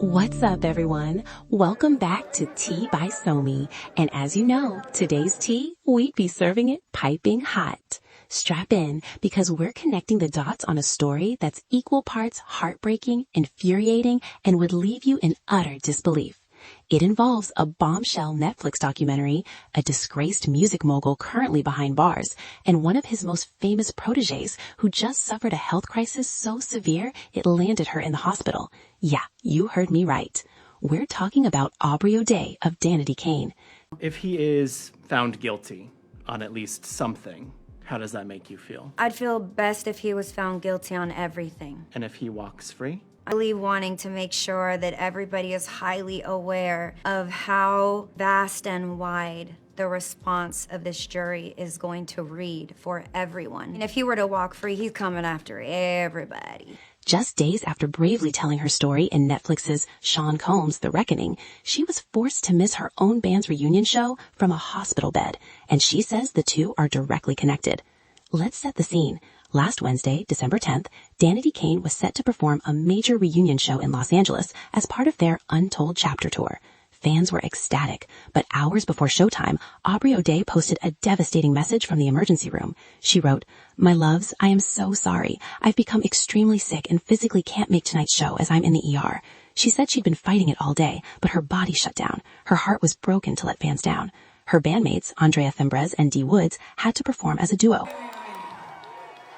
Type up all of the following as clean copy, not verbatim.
What's up, everyone? Welcome back to Tea by Somi. And as you know, today's tea, we'd be serving it piping hot. Strap in, because we're connecting the dots on a story that's equal parts heartbreaking, infuriating, and would leave you in utter disbelief. It involves a bombshell Netflix documentary, a disgraced music mogul currently behind bars, and one of his most famous proteges who just suffered a health crisis so severe it landed her in the hospital. Yeah, you heard me right. We're talking about Aubrey O'Day of Danity Kane. If he is found guilty on at least something, how does that make you feel? I'd feel best if he was found guilty on everything. And if he walks free? I'm really wanting to make sure that everybody is highly aware of how vast and wide the response of this jury is going to read for everyone. And if he were to walk free, he's coming after everybody. Just days after bravely telling her story in Netflix's Janice Combs' The Reckoning, she was forced to miss her own band's reunion show from a hospital bed, and she says the two are directly connected. Let's set the scene. Last Wednesday, December 10th, Danity Kane was set to perform a major reunion show in Los Angeles as part of their Untold chapter tour. Fans were ecstatic, but hours before showtime, Aubrey O'Day posted a devastating message from the emergency room. She wrote, "My loves, I am so sorry. I've become extremely sick and physically can't make tonight's show as I'm in the ER. She said she'd been fighting it all day, but her body shut down. Her heart was broken to let fans down. Her bandmates, Andrea Thembrez and Dee Woods, had to perform as a duo."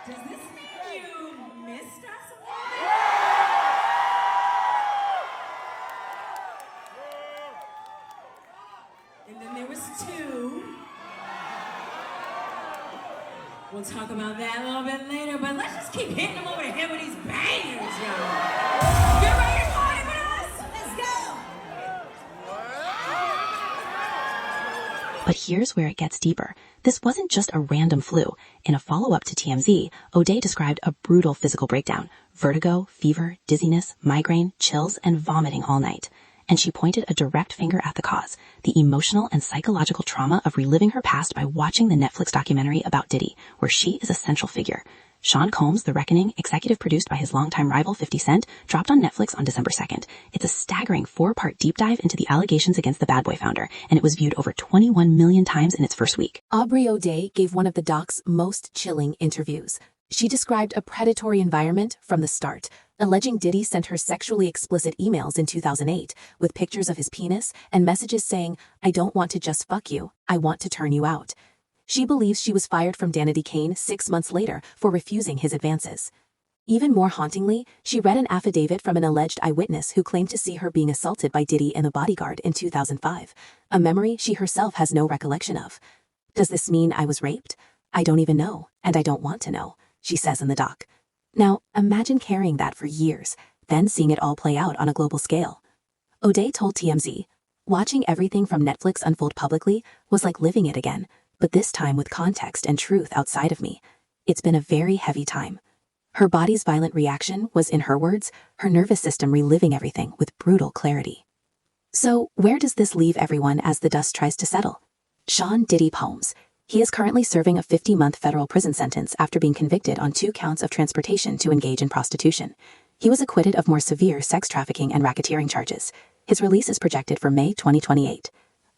Does this mean you missed us? And then there was two. We'll talk about that a little bit later, but let's just keep hitting them over the head with these bangers, y'all. You ready to party with us? Let's go! But here's where it gets deeper. This wasn't just a random flu. In a follow-up to TMZ, O'Day described a brutal physical breakdown: vertigo, fever, dizziness, migraine, chills, and vomiting all night. And she pointed a direct finger at the cause: the emotional and psychological trauma of reliving her past by watching the Netflix documentary about Diddy, where she is a central figure. Janice Combs' The Reckoning, executive produced by his longtime rival 50 Cent, dropped on Netflix on December 2nd. It's a staggering 4-part deep dive into the allegations against the Bad Boy founder, and it was viewed over 21 million times in its first week. Aubrey O'Day gave one of the doc's most chilling interviews. She described a predatory environment from the start, alleging Diddy sent her sexually explicit emails in 2008 with pictures of his penis and messages saying, "I don't want to just fuck you, I want to turn you out." She believes she was fired from Danity Kane 6 months later for refusing his advances. Even more hauntingly, she read an affidavit from an alleged eyewitness who claimed to see her being assaulted by Diddy and the bodyguard in 2005, a memory she herself has no recollection of. "Does this mean I was raped? I don't even know, and I don't want to know," she says in the doc. Now, imagine carrying that for years, then seeing it all play out on a global scale. O'Day told TMZ, "Watching everything from Netflix unfold publicly was like living it again, but this time with context and truth outside of me. It's been a very heavy time." Her body's violent reaction was, in her words, her nervous system reliving everything with brutal clarity. So, where does this leave everyone as the dust tries to settle? Sean Diddy Combs. He is currently serving a 50-month federal prison sentence after being convicted on 2 counts of transportation to engage in prostitution. He was acquitted of more severe sex trafficking and racketeering charges. His release is projected for May 2028.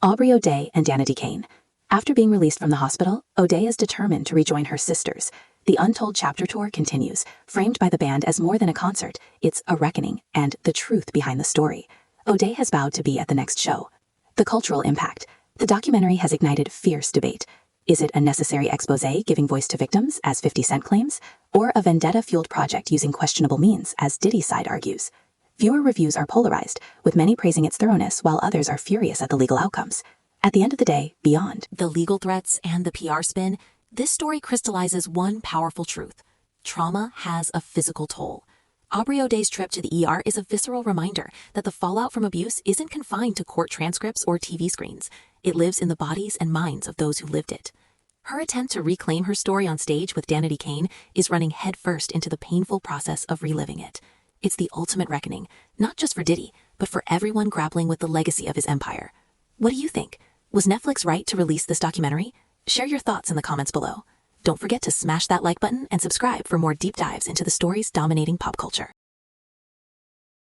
Aubrey O'Day and Danity Kane. After being released from the hospital, O'Day is determined to rejoin her sisters. The Untold chapter tour continues, framed by the band as more than a concert. It's a reckoning and the truth behind the story. O'Day has vowed to be at the next show. The cultural impact. The documentary has ignited fierce debate. Is it a necessary exposé giving voice to victims, as 50 Cent claims, or a vendetta-fueled project using questionable means, as Diddy's side argues? Viewer reviews are polarized, with many praising its thoroughness while others are furious at the legal outcomes. At the end of the day, beyond the legal threats and the PR spin, this story crystallizes one powerful truth: trauma has a physical toll. Aubrey O'Day's trip to the ER is a visceral reminder that the fallout from abuse isn't confined to court transcripts or TV screens. It lives in the bodies and minds of those who lived it. Her attempt to reclaim her story on stage with Danity Kane is running headfirst into the painful process of reliving it. It's the ultimate reckoning, not just for Diddy, but for everyone grappling with the legacy of his empire. What do you think? Was Netflix right to release this documentary? Share your thoughts in the comments below. Don't forget to smash that like button and subscribe for more deep dives into the stories dominating pop culture.